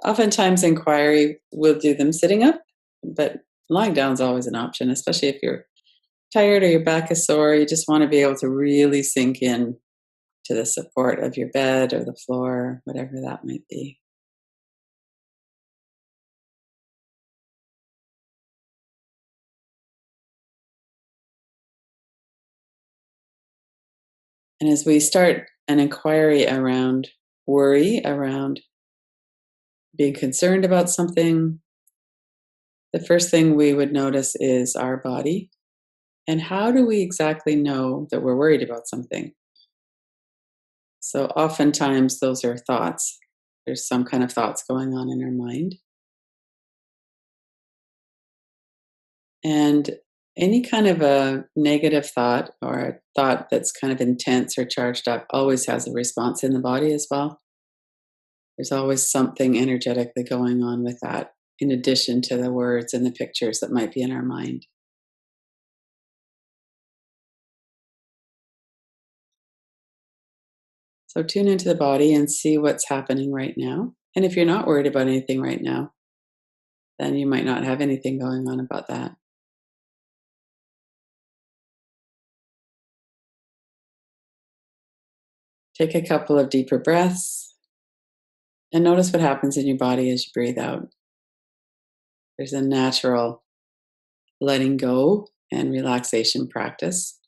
Oftentimes, inquiry will do them sitting up, but lying down is always an option, especially if you're tired or your back is sore. You just want to be able to really sink in to the support of your bed or the floor, whatever that might be. And as we start an inquiry around worry, around being concerned about something, the first thing we would notice is our body. And how do we exactly know that we're worried about something? So, oftentimes, those are thoughts. There's some kind of thoughts going on in our mind. And any kind of a negative thought or a thought that's kind of intense or charged up always has a response in the body as well. There's always something energetically going on with that, in addition to the words and the pictures that might be in our mind. So tune into the body and see what's happening right now. And if you're not worried about anything right now, then you might not have anything going on about that. Take a couple of deeper breaths and notice what happens in your body as you breathe out. There's a natural letting go and relaxation practice.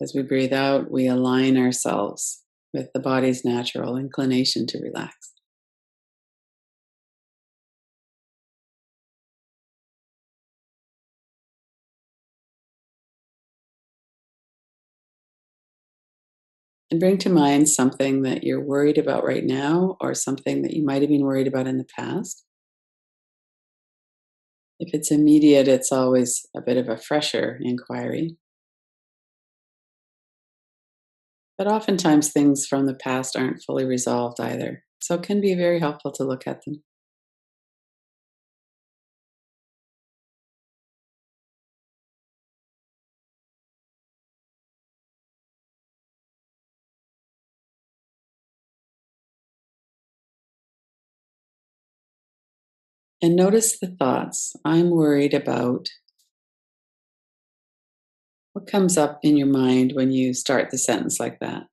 As we breathe out, we align ourselves with the body's natural inclination to relax. And bring to mind something that you're worried about right now or something that you might have been worried about in the past. If it's immediate, it's always a bit of a fresher inquiry. But oftentimes things from the past aren't fully resolved either. So it can be very helpful to look at them. And notice the thoughts. I'm worried about what comes up in your mind when you start the sentence like that.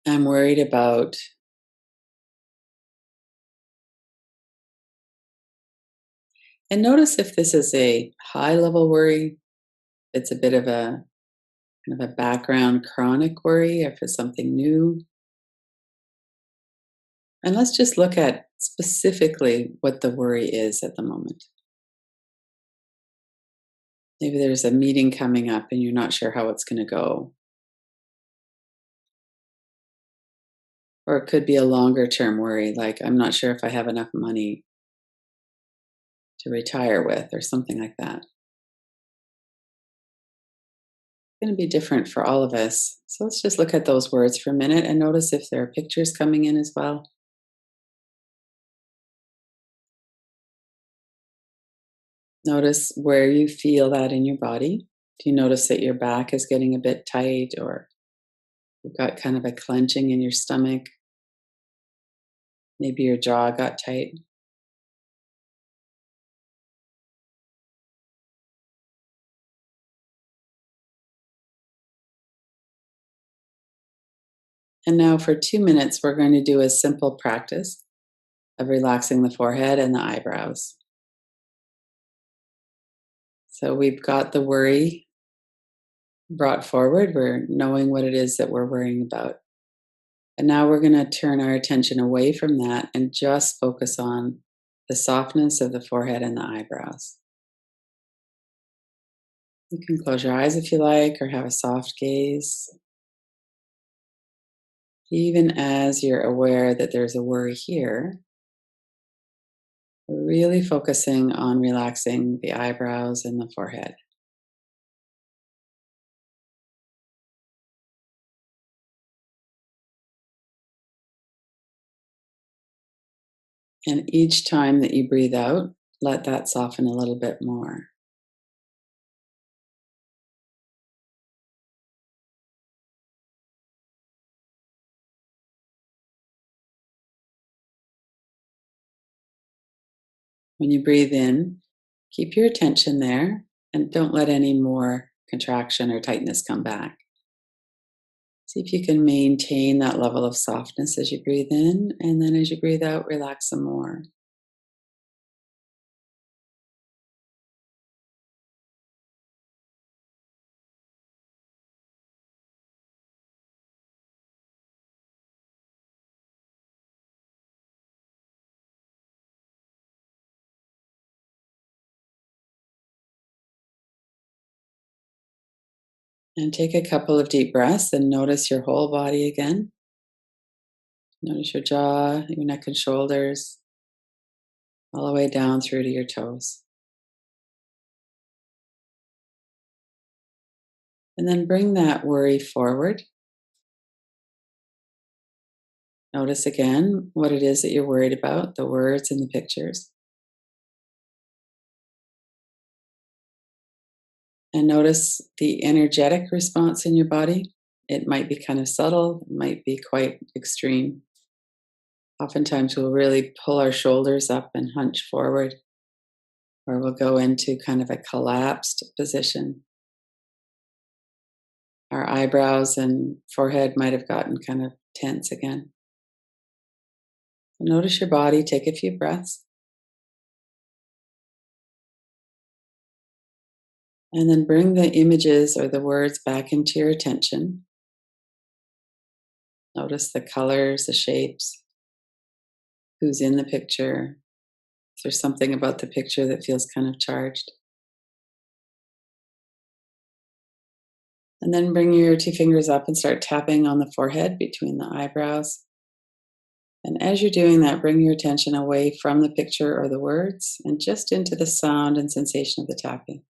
I'm worried about, and notice if this is a high level worry, it's a bit of a kind of a background chronic worry, if it's something new. And let's just look at specifically what the worry is at the moment. Maybe there's a meeting coming up and you're not sure how it's going to go. Or it could be a longer term worry, like I'm not sure if I have enough money to retire with, or something like that. It's going to be different for all of us. So let's just look at those words for a minute and notice if there are pictures coming in as well. Notice where you feel that in your body. Do you notice that your back is getting a bit tight, or you've got kind of a clenching in your stomach? Maybe your jaw got tight. And now for 2 minutes, we're going to do a simple practice of relaxing the forehead and the eyebrows. So we've got the worry brought forward. We're knowing what it is that we're worrying about. And now we're going to turn our attention away from that and just focus on the softness of the forehead and the eyebrows. You can close your eyes if you like, or have a soft gaze. Even as you're aware that there's a worry here, we're really focusing on relaxing the eyebrows and the forehead. And each time that you breathe out, let that soften a little bit more. When you breathe in, keep your attention there and don't let any more contraction or tightness come back. See if you can maintain that level of softness as you breathe in, and then as you breathe out, relax some more. And take a couple of deep breaths and notice your whole body again. Notice your jaw, your neck and shoulders, all the way down through to your toes. And then bring that worry forward. Notice again what it is that you're worried about, the words and the pictures. And notice the energetic response in your body. It might be kind of subtle, it might be quite extreme. Oftentimes we'll really pull our shoulders up and hunch forward, or we'll go into kind of a collapsed position. Our eyebrows and forehead might have gotten kind of tense again. Notice your body, take a few breaths. And then bring the images or the words back into your attention. Notice the colors, the shapes, who's in the picture. Is there something about the picture that feels kind of charged? And then bring your two fingers up and start tapping on the forehead between the eyebrows. And as you're doing that, bring your attention away from the picture or the words and just into the sound and sensation of the tapping.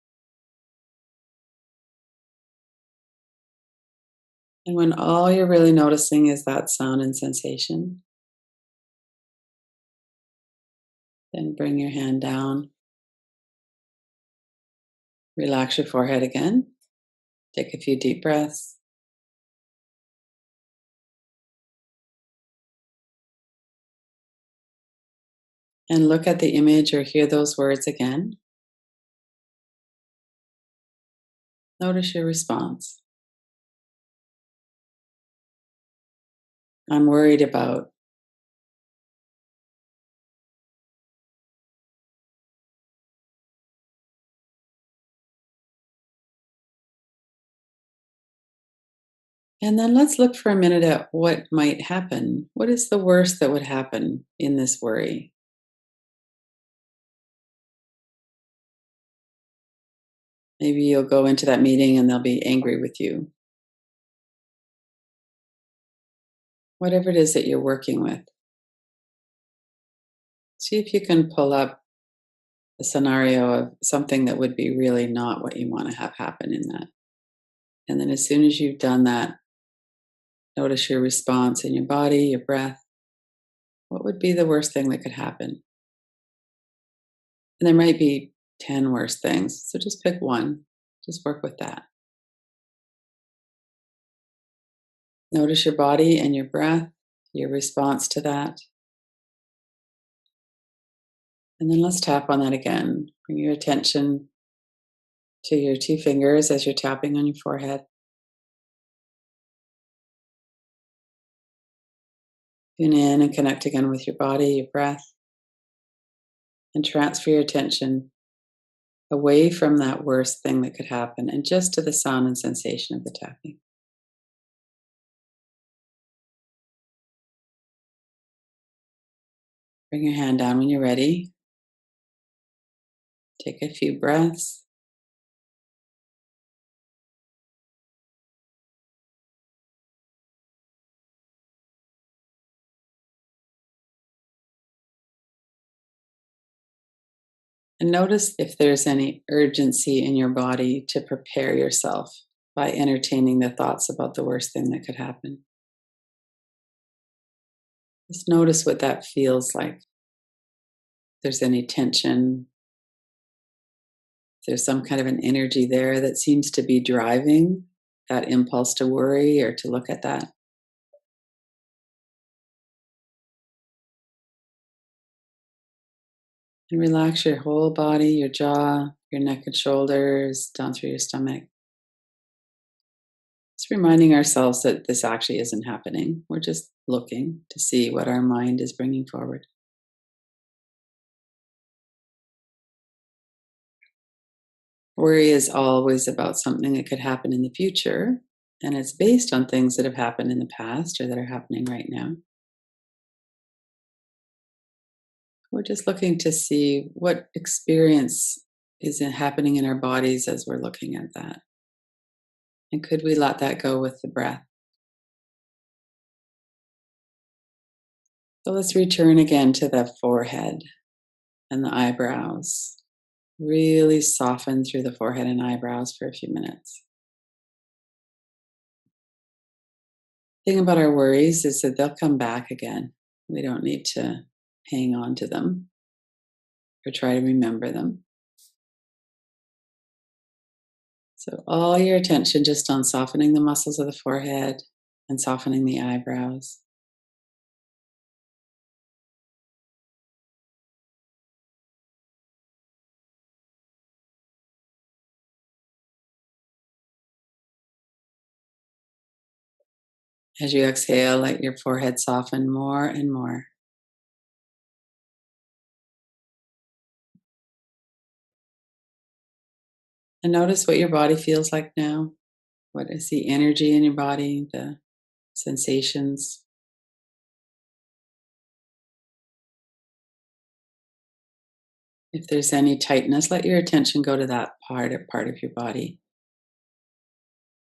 And when all you're really noticing is that sound and sensation, then bring your hand down. Relax your forehead again. Take a few deep breaths. And look at the image or hear those words again. Notice your response. I'm worried about. And then let's look for a minute at what might happen. What is the worst that would happen in this worry? Maybe you'll go into that meeting and they'll be angry with you. Whatever it is that you're working with, see if you can pull up a scenario of something that would be really not what you want to have happen in that. And then as soon as you've done that, notice your response in your body, your breath. What would be the worst thing that could happen? And there might be 10 worst things. So just pick one. Just work with that. Notice your body and your breath, your response to that. And then let's tap on that again. Bring your attention to your two fingers as you're tapping on your forehead. Tune in and connect again with your body, your breath, and transfer your attention away from that worst thing that could happen and just to the sound and sensation of the tapping. Bring your hand down when you're ready. Take a few breaths. And notice if there's any urgency in your body to prepare yourself by entertaining the thoughts about the worst thing that could happen. Just notice what that feels like. If there's any tension, There's some kind of an energy there that seems to be driving that impulse to worry or to look at that. And relax your whole body, your jaw, your neck and shoulders, down through your stomach. Just reminding ourselves that this actually isn't happening. We're just looking to see what our mind is bringing forward. Worry is always about something that could happen in the future, and it's based on things that have happened in the past or that are happening right now. We're just looking to see what experience is happening in our bodies as we're looking at that. And could we let that go with the breath? So let's return again to the forehead and the eyebrows. Really soften through the forehead and eyebrows for a few minutes. The thing about our worries is that they'll come back again. We don't need to hang on to them or try to remember them. So all your attention just on softening the muscles of the forehead and softening the eyebrows. As you exhale, let your forehead soften more and more. And notice what your body feels like now. What is the energy in your body, the sensations? If there's any tightness, let your attention go to that part of your body.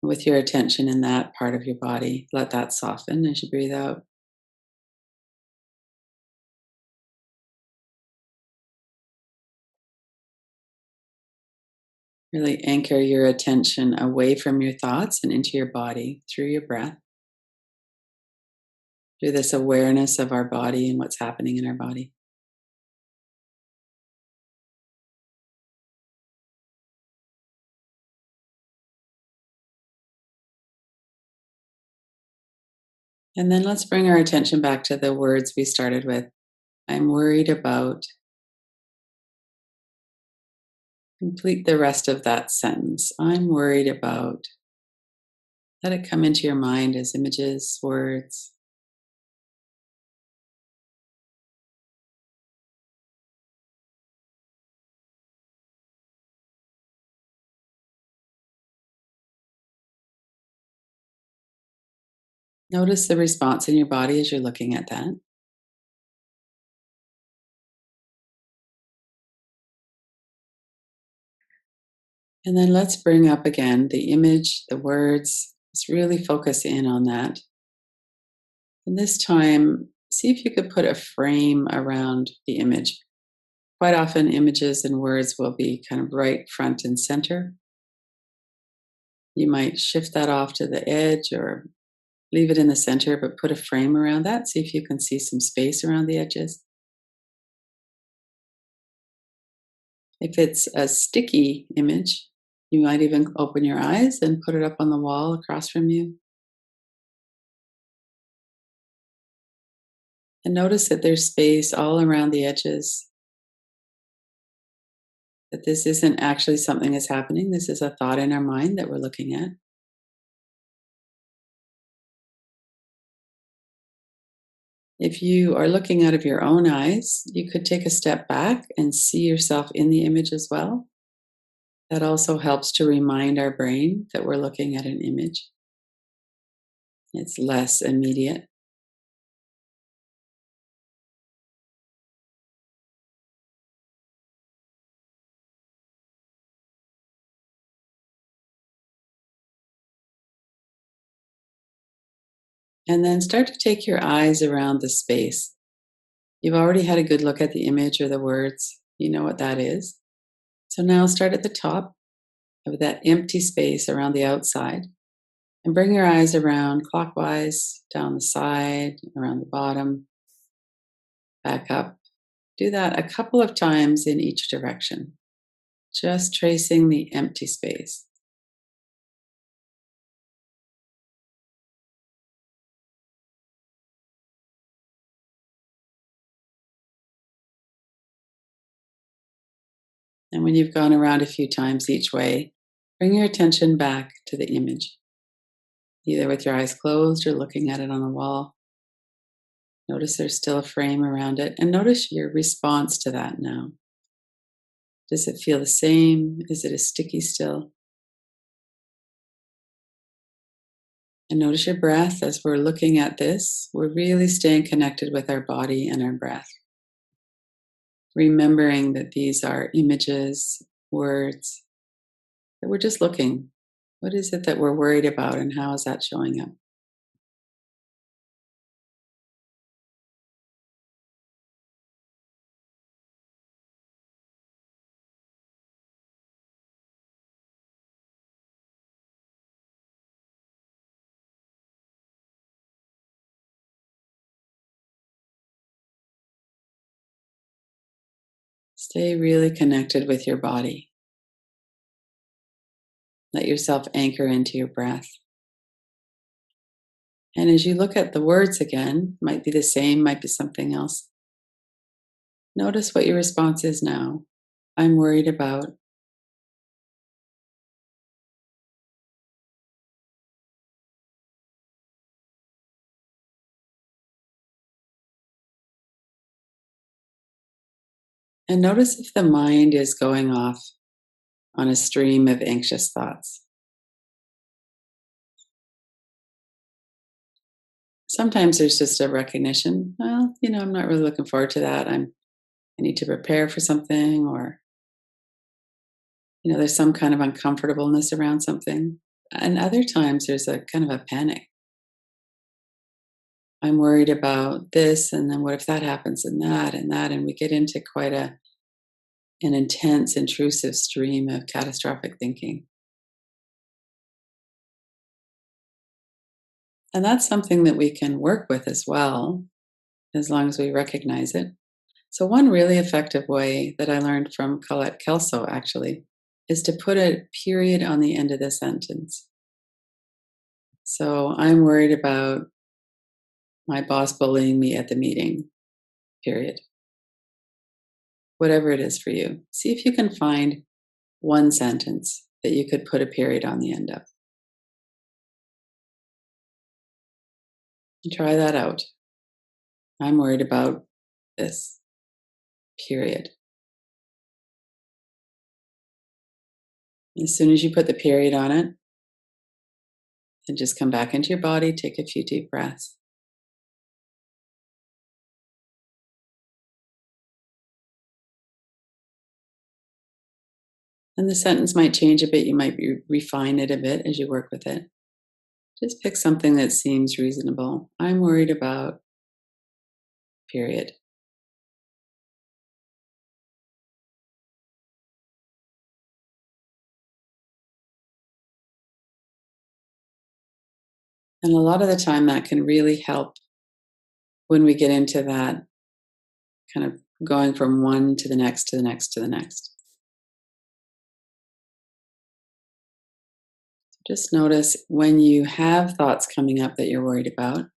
With your attention in that part of your body, let that soften as you breathe out. Really anchor your attention away from your thoughts and into your body through your breath, through this awareness of our body and what's happening in our body. And then let's bring our attention back to the words we started with. I'm worried about. Complete the rest of that sentence. I'm worried about. Let it come into your mind as images, words. Notice the response in your body as you're looking at that. And then let's bring up again the image, the words. Let's really focus in on that. And this time, see if you could put a frame around the image. Quite often, images and words will be kind of right front and center. You might shift that off to the edge or leave it in the center, but put a frame around that. See if you can see some space around the edges. If it's a sticky image, you might even open your eyes and put it up on the wall across from you. And notice that there's space all around the edges, that this isn't actually something that's happening. This is a thought in our mind that we're looking at. If you are looking out of your own eyes, you could take a step back and see yourself in the image as well. That also helps to remind our brain that we're looking at an image. It's less immediate. And then start to take your eyes around the space. You've already had a good look at the image or the words. You know what that is. So now start at the top of that empty space around the outside and bring your eyes around clockwise, down the side, around the bottom, back up. Do that a couple of times in each direction. just tracing the empty space. And when you've gone around a few times each way, bring your attention back to the image, either with your eyes closed or looking at it on the wall. Notice there's still a frame around it, and notice your response to that now. Does it feel the same? Is it as sticky still? And notice your breath as we're looking at this. We're really staying connected with our body and our breath. Remembering that these are images, words, that we're just looking. What is it that we're worried about, and how is that showing up? Stay really connected with your body. Let yourself anchor into your breath. And as you look at the words again, might be the same, might be something else. Notice what your response is now. I'm worried about. And notice if the mind is going off on a stream of anxious thoughts. Sometimes there's just a recognition, well, I'm not really looking forward to that. I need to prepare for something, or, there's some kind of uncomfortableness around something. And other times there's a kind of a panic. I'm worried about this, and then what if that happens, and that, and we get into quite an intense, intrusive stream of catastrophic thinking. And that's something that we can work with as well, as long as we recognize it. So one really effective way that I learned from Colette Kelso, actually, is to put a period on the end of the sentence. So I'm worried about my boss bullying me at the meeting, period. Whatever it is for you. See if you can find one sentence that you could put a period on the end of. And try that out. I'm worried about this, period. As soon as you put the period on it, then just come back into your body, take a few deep breaths. And the sentence might change a bit. You might refine it a bit as you work with it. Just pick something that seems reasonable. I'm worried about, period. And a lot of the time that can really help when we get into that kind of going from one to the next, to the next, to the next. Just notice when you have thoughts coming up that you're worried about.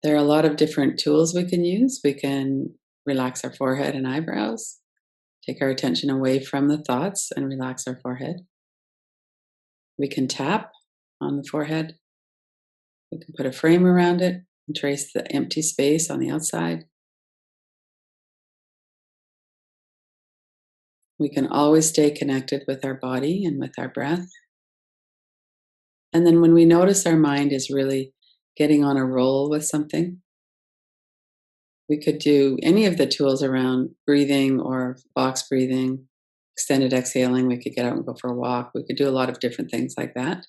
There are a lot of different tools we can use. We can relax our forehead and eyebrows, take our attention away from the thoughts and relax our forehead. We can tap on the forehead. We can put a frame around it and trace the empty space on the outside. We can always stay connected with our body and with our breath. And then when we notice our mind is really getting on a roll with something, we could do any of the tools around breathing or box breathing, extended exhaling. We could get out and go for a walk. We could do a lot of different things like that.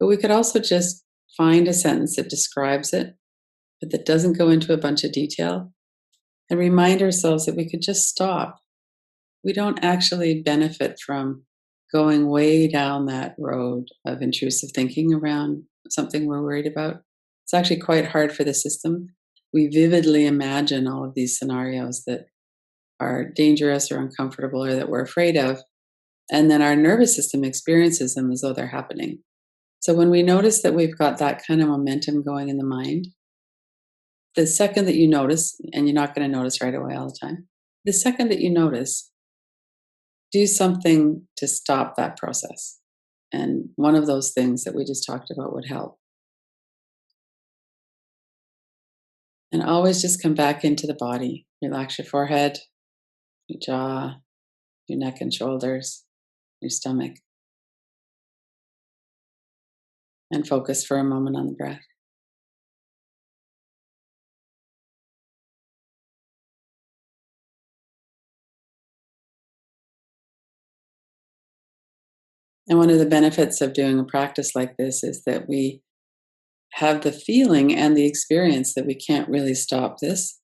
But we could also just find a sentence that describes it, but that doesn't go into a bunch of detail, and remind ourselves that we could just stop. We don't actually benefit from going way down that road of intrusive thinking around something we're worried about. It's actually quite hard for the system. We vividly imagine all of these scenarios that are dangerous or uncomfortable or that we're afraid of. And then our nervous system experiences them as though they're happening. So when we notice that we've got that kind of momentum going in the mind, the second that you notice, and you're not going to notice right away all the time, the second that you notice, do something to stop that process. And one of those things that we just talked about would help. And always just come back into the body. Relax your forehead, your jaw, your neck and shoulders, your stomach, and focus for a moment on the breath. And one of the benefits of doing a practice like this is that we have the feeling and the experience that we can't really stop this,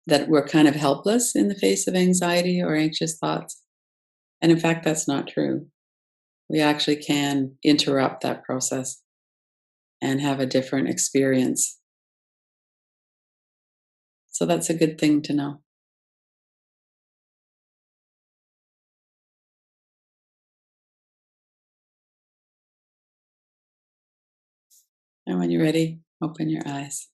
that we're kind of helpless in the face of anxiety or anxious thoughts. And in fact, that's not true. We actually can interrupt that process and have a different experience. So that's a good thing to know. And when you're ready, open your eyes.